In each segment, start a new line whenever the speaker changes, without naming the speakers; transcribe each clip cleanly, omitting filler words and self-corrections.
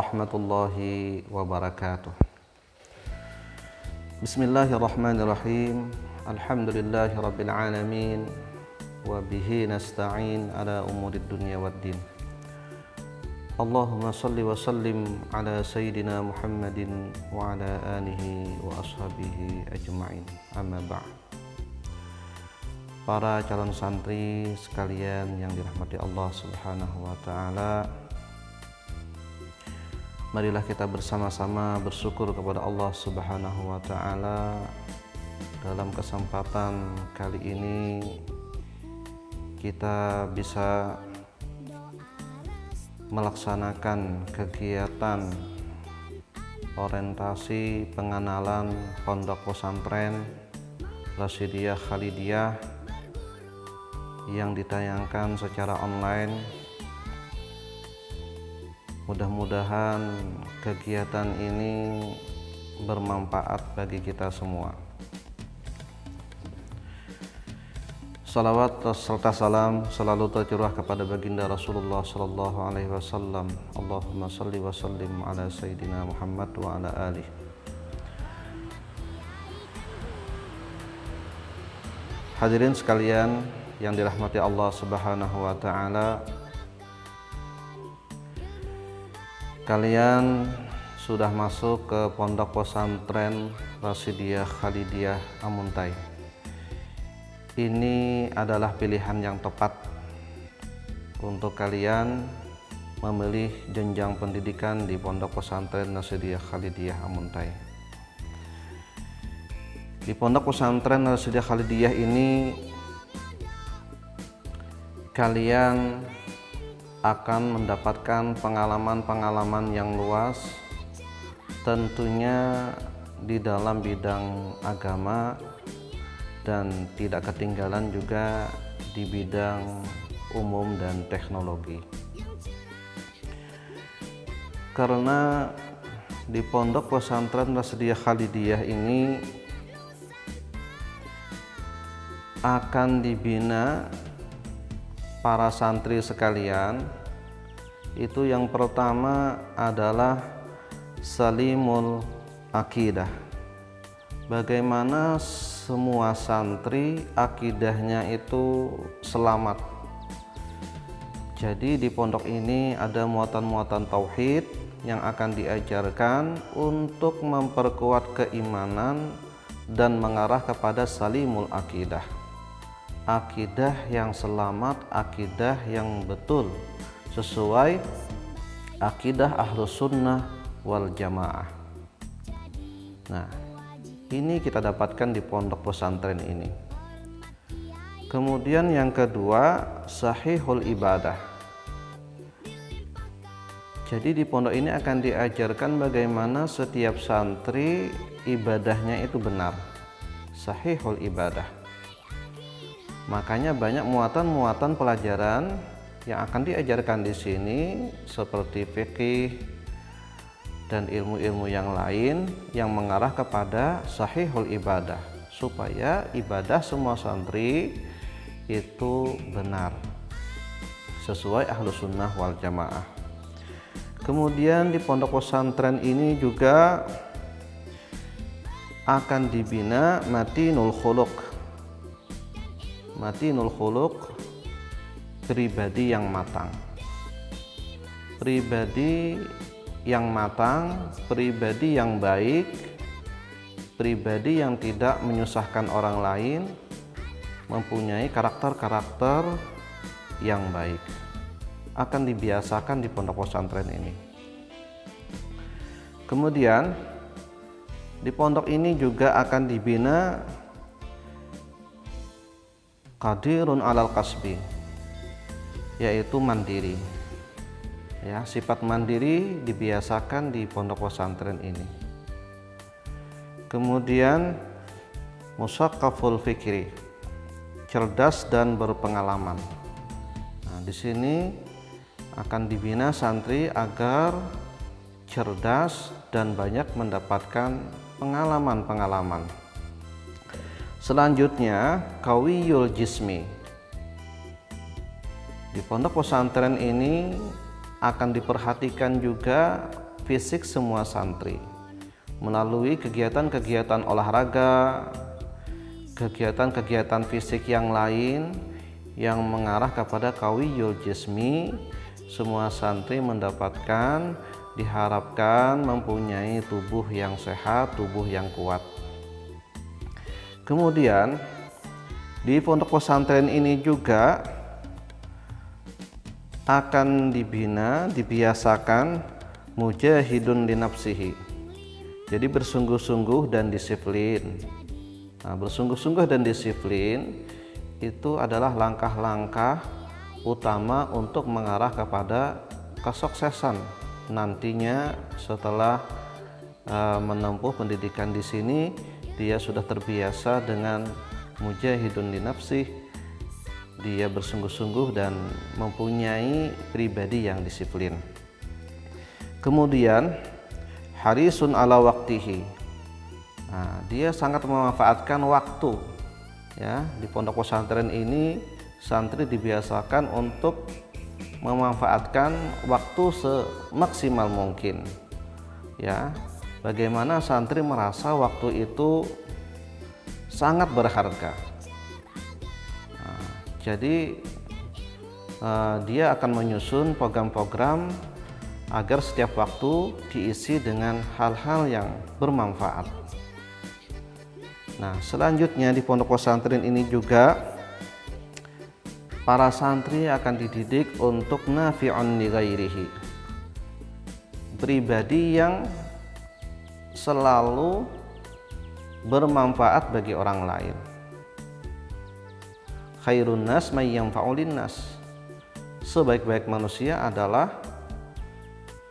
warahmatullahi wabarakatuh. Bismillahirrahmanirrahim. Alhamdulillahi rabbil alamin. Wa bihi nasta'in ala umurid dunya waddin. Allahumma salli wa sallim ala sayyidina Muhammadin wa ala alihi wa ashabihi ajma'in. Amma ba'd. Para calon santri sekalian yang dirahmati Allah Subhanahu wa taala, marilah kita bersama-sama bersyukur kepada Allah Subhanahu wa taala. Dalam kesempatan kali ini kita bisa melaksanakan kegiatan orientasi pengenalan Pondok Pesantren Rasyidiyah Khalidiyah yang ditayangkan secara online. Mudah-mudahan kegiatan ini bermanfaat bagi kita semua. Salawat serta salam selalu tercurah kepada baginda Rasulullah sallallahu alaihi wasallam. Allahumma salli wa sallim ala sayyidina Muhammad wa ala alihi. Hadirin sekalian yang dirahmati Allah Subhanahu wa taala, kalian sudah masuk ke Pondok Pesantren Rasyidiyah Khalidiyah Amuntai. Ini adalah pilihan yang tepat untuk kalian memilih jenjang pendidikan di Pondok Pesantren Rasyidiyah Khalidiyah Amuntai. Di Pondok Pesantren Rasyidiyah Khalidiyah ini kalian akan mendapatkan pengalaman-pengalaman yang luas, tentunya di dalam bidang agama, dan tidak ketinggalan juga di bidang umum dan teknologi. Karena di Pondok Pesantren Rasyidiyah Khalidiyah ini akan dibina para santri sekalian, itu yang pertama adalah salimul akidah. Bagaimana semua santri akidahnya itu selamat. Jadi di pondok ini ada muatan-muatan tauhid yang akan diajarkan untuk memperkuat keimanan dan mengarah kepada salimul akidah. Akidah yang selamat, akidah yang betul, sesuai akidah Ahlus Sunnah wal Jamaah. Nah, ini kita dapatkan di pondok pesantren ini. Kemudian yang kedua, sahihul ibadah. Jadi di pondok ini akan diajarkan bagaimana setiap santri ibadahnya itu benar, sahihul ibadah. Makanya banyak muatan-muatan pelajaran yang akan diajarkan di sini seperti fikih dan ilmu-ilmu yang lain yang mengarah kepada sahihul ibadah, supaya ibadah semua santri itu benar sesuai Ahlus Sunnah wal Jamaah. Kemudian di pondok pesantren ini juga akan dibina matinul khuluq. Matinul khuluq, pribadi yang matang. Pribadi yang matang, pribadi yang baik, pribadi yang tidak menyusahkan orang lain, mempunyai karakter-karakter yang baik, akan dibiasakan di pondok pesantren ini. Kemudian di pondok ini juga akan dibina qadirun alal kasbi, yaitu mandiri. Ya, sifat mandiri dibiasakan di pondok pesantren ini. Kemudian musaqqaful fikri, cerdas dan berpengalaman. Nah, di sini akan dibina santri agar cerdas dan banyak mendapatkan pengalaman-pengalaman. Selanjutnya, qawiyul jismi. Di pondok pesantren ini akan diperhatikan juga fisik semua santri melalui kegiatan-kegiatan olahraga, kegiatan-kegiatan fisik yang lain yang mengarah kepada qawiyul jismi. Semua santri mendapatkan, diharapkan mempunyai tubuh yang sehat, tubuh yang kuat. Kemudian di pondok pesantren ini juga akan dibina, dibiasakan mujahidun li nafsihi. Jadi bersungguh-sungguh dan disiplin. Nah, bersungguh-sungguh dan disiplin itu adalah langkah-langkah utama untuk mengarah kepada kesuksesan nantinya setelah menempuh pendidikan di sini. Dia sudah terbiasa dengan mujahidun li nafsih, dia bersungguh-sungguh dan mempunyai pribadi yang disiplin. Kemudian harisun ala waktihi. Nah, dia sangat memanfaatkan waktu. Ya, di pondok pesantren ini santri dibiasakan untuk memanfaatkan waktu semaksimal mungkin. Ya, bagaimana santri merasa waktu itu sangat berharga. Nah, jadi dia akan menyusun program-program agar setiap waktu diisi dengan hal-hal yang bermanfaat. Nah, selanjutnya di pondok pesantren ini juga para santri akan dididik untuk nafi'un li ghairihi, pribadi yang selalu bermanfaat bagi orang lain. Khairun nas may yanfa'u linnas. Sebaik-baik manusia adalah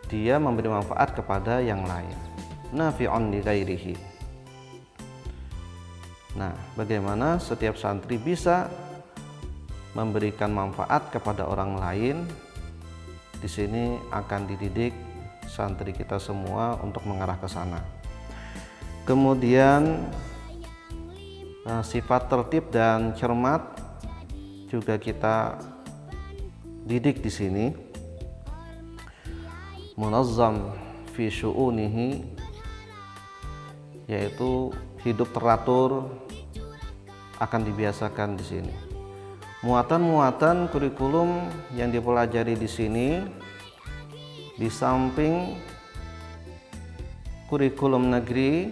dia memberi manfaat kepada yang lain. Nafi'un li ghairihi. Nah, bagaimana setiap santri bisa memberikan manfaat kepada orang lain? Di sini akan dididik santri kita semua untuk mengarah ke sana. Kemudian sifat tertib dan cermat juga kita didik di sini. Munazzam fi syu'unihi, yaitu hidup teratur akan dibiasakan di sini. Muatan-muatan kurikulum yang dipelajari di sini, di samping kurikulum negeri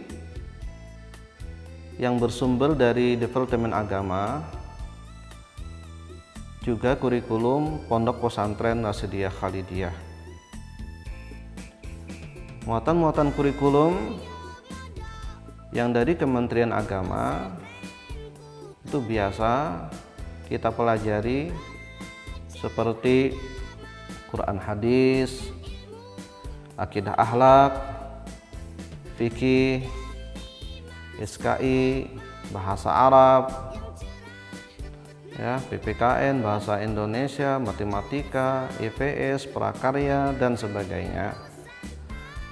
yang bersumber dari Departemen Agama, juga kurikulum Pondok Pesantren Rasidiyah Khalidiyah. Muatan-muatan kurikulum yang dari Kementerian Agama itu biasa kita pelajari seperti Quran hadis, akidah akhlak, fikih, SKI, bahasa Arab, ya, PPKN, bahasa Indonesia, matematika, IPS, prakarya dan sebagainya.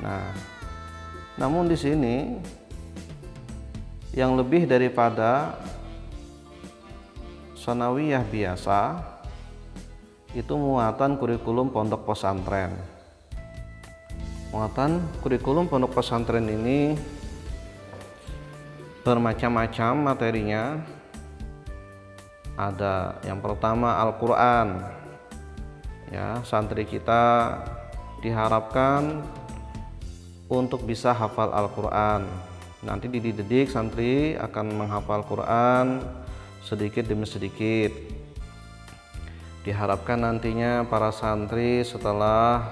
Nah, namun di sini yang lebih daripada sanawiyah biasa itu muatan kurikulum pondok pesantren. Muatan kurikulum pondok pesantren ini bermacam-macam materinya. Ada yang pertama Al-Quran. Ya, santri kita diharapkan untuk bisa hafal Al-Quran. Nanti dididik santri akan menghafal Quran sedikit demi sedikit. Diharapkan nantinya para santri setelah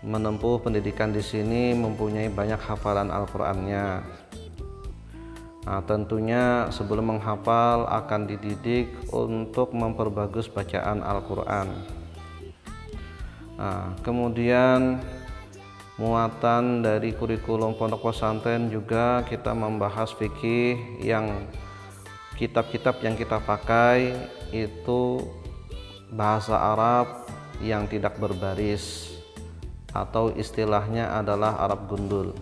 menempuh pendidikan di sini mempunyai banyak hafalan Al-Qur'annya. Nah, tentunya sebelum menghafal akan dididik untuk memperbagus bacaan Al-Qur'an. Nah, kemudian muatan dari kurikulum pondok pesantren juga kita membahas fikih, yang kitab-kitab yang kita pakai itu bahasa Arab yang tidak berbaris atau istilahnya adalah Arab gundul.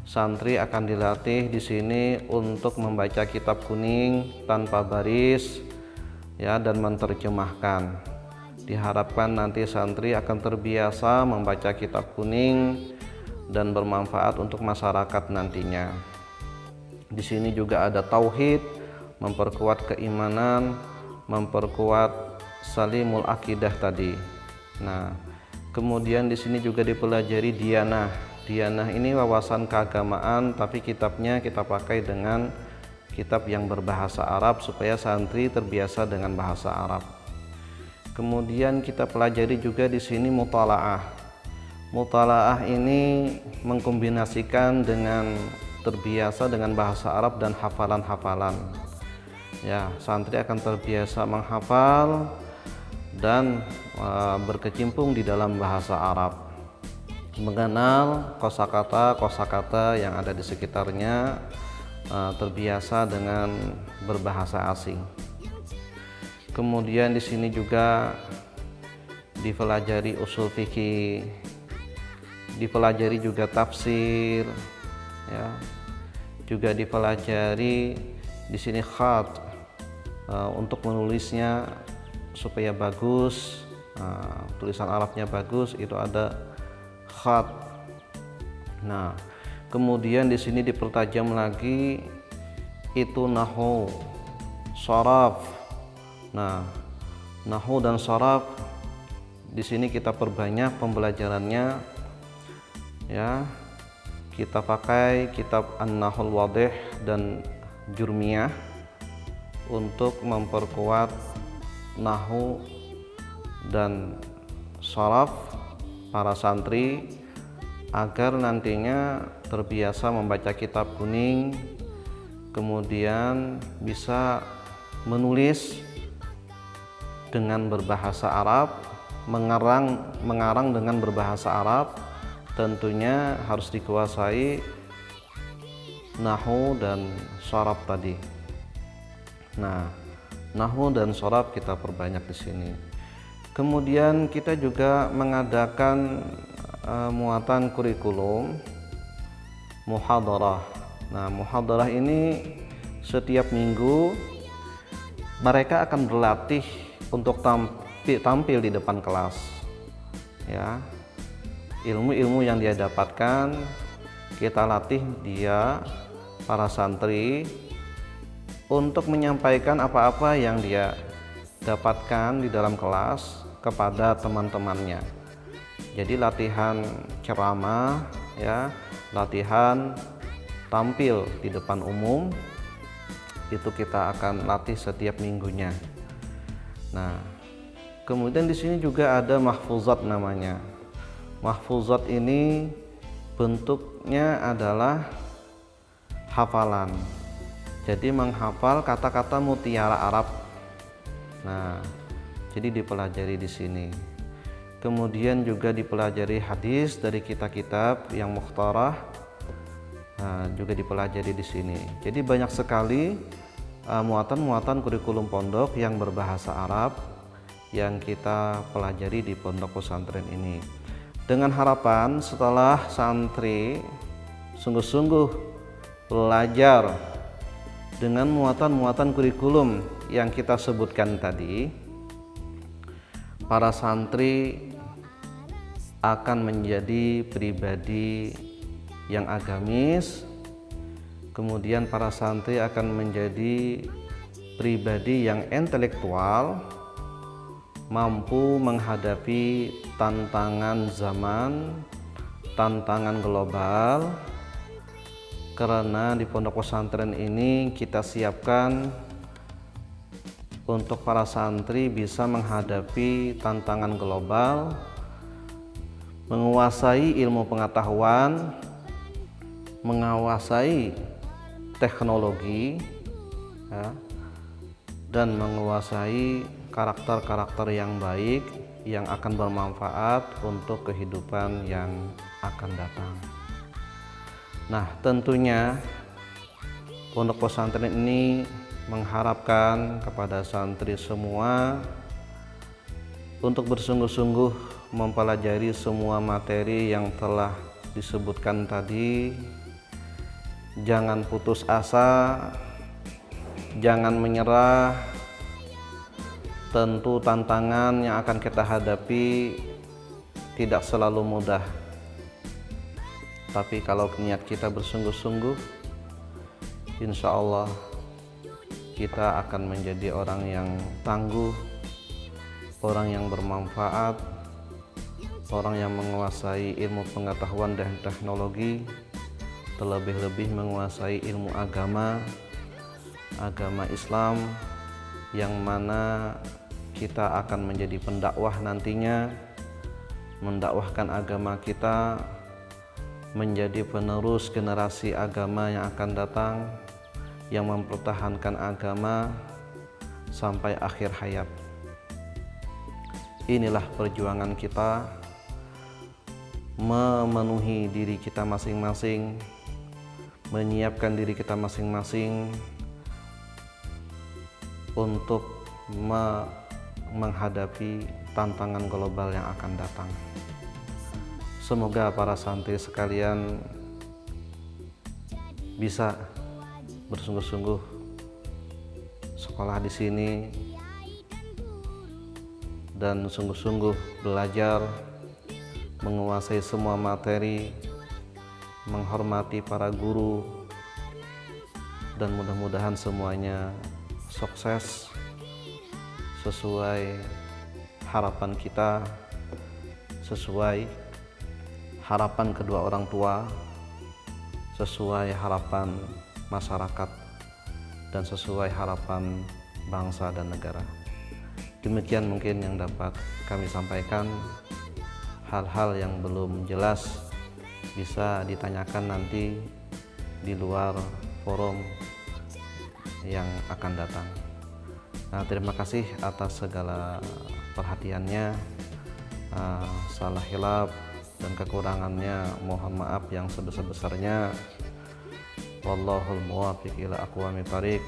Santri akan dilatih di sini untuk membaca kitab kuning tanpa baris, ya, dan menerjemahkan. Diharapkan nanti santri akan terbiasa membaca kitab kuning dan bermanfaat untuk masyarakat nantinya. Di sini juga ada tauhid, memperkuat keimanan, memperkuat salimul akidah tadi. Nah, kemudian di sini juga dipelajari diyanah. Diyanah ini wawasan keagamaan, tapi kitabnya kita pakai dengan kitab yang berbahasa Arab supaya santri terbiasa dengan bahasa Arab. Kemudian kita pelajari juga di sini mutalaah. Mutalaah ini mengkombinasikan dengan terbiasa dengan bahasa Arab dan hafalan-hafalan. Ya, santri akan terbiasa menghafal dan berkecimpung di dalam bahasa Arab, mengenal kosakata yang ada di sekitarnya, terbiasa dengan berbahasa asing. Kemudian di sini juga dipelajari usul fikih, dipelajari juga tafsir, ya, juga dipelajari di sini khat, untuk menulisnya supaya bagus, tulisan Arabnya bagus, itu ada khat. Nah, kemudian di sini dipertajam lagi itu nahwu, sharaf. Nah, nahwu dan sharaf di sini kita perbanyak pembelajarannya, ya. Kita pakai kitab An-Nahul Wadih dan Jurmiyah untuk memperkuat nahwu dan sharaf para santri agar nantinya terbiasa membaca kitab kuning, kemudian bisa menulis dengan berbahasa Arab, mengarang dengan berbahasa Arab. Tentunya harus dikuasai nahwu dan sharaf tadi. Nah, nahwu dan sharaf kita perbanyak di sini. Kemudian kita juga mengadakan muatan kurikulum muhadarah. Nah, muhadarah ini setiap minggu mereka akan berlatih untuk tampil di depan kelas, ya. Ilmu-ilmu yang dia dapatkan kita latih dia, para santri, untuk menyampaikan apa-apa yang dia dapatkan di dalam kelas kepada teman-temannya. Jadi latihan ceramah, ya, latihan tampil di depan umum, itu kita akan latih setiap minggunya. Nah, kemudian di sini juga ada mahfuzat namanya. Mahfuzat ini bentuknya adalah hafalan. Jadi menghafal kata-kata mutiara Arab. Nah, jadi dipelajari di sini. Kemudian juga dipelajari hadis dari kitab-kitab yang mukhtarah. Nah, juga dipelajari di sini. Jadi banyak sekali muatan-muatan kurikulum pondok yang berbahasa Arab yang kita pelajari di pondok pesantren ini. Dengan harapan setelah santri sungguh-sungguh belajar dengan muatan-muatan kurikulum yang kita sebutkan tadi, para santri akan menjadi pribadi yang agamis, kemudian para santri akan menjadi pribadi yang intelektual, mampu menghadapi tantangan zaman, tantangan global, karena di pondok pesantren ini kita siapkan untuk para santri bisa menghadapi tantangan global, menguasai ilmu pengetahuan, menguasai teknologi, ya, dan menguasai karakter-karakter yang baik yang akan bermanfaat untuk kehidupan yang akan datang. Nah, tentunya pondok pesantren ini mengharapkan kepada santri semua untuk bersungguh-sungguh mempelajari semua materi yang telah disebutkan tadi. Jangan putus asa, jangan menyerah, Tentu tantangan yang akan kita hadapi tidak selalu mudah, tapi kalau niat kita bersungguh-sungguh, insya Allah kita akan menjadi orang yang tangguh, orang yang bermanfaat, orang yang menguasai ilmu pengetahuan dan teknologi, terlebih-lebih menguasai ilmu agama Islam, yang mana kita akan menjadi pendakwah nantinya, mendakwahkan agama kita, menjadi penerus generasi agama yang akan datang, yang mempertahankan agama sampai akhir hayat. Inilah perjuangan kita, memenuhi diri kita masing-masing, menyiapkan diri kita masing-masing untuk menghadapi tantangan global yang akan datang. Semoga para santri sekalian bisa bersungguh-sungguh sekolah di sini dan sungguh-sungguh belajar, menguasai semua materi, menghormati para guru, dan mudah-mudahan semuanya sukses sesuai harapan kita, sesuai harapan kedua orang tua, sesuai harapan masyarakat, dan sesuai harapan bangsa dan negara. Demikian mungkin yang dapat kami sampaikan. Hal-hal yang belum jelas bisa ditanyakan nanti di luar forum yang akan datang. Nah, terima kasih atas segala perhatiannya. Salah hilaf dan kekurangannya mohon maaf yang sebesar-besarnya. Wallahul muwaffiq ila aqwamit thariq.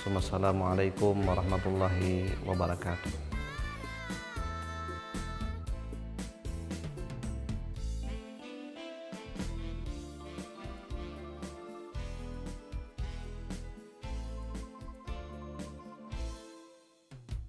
Wassalamualaikum warahmatullahi wabarakatuh.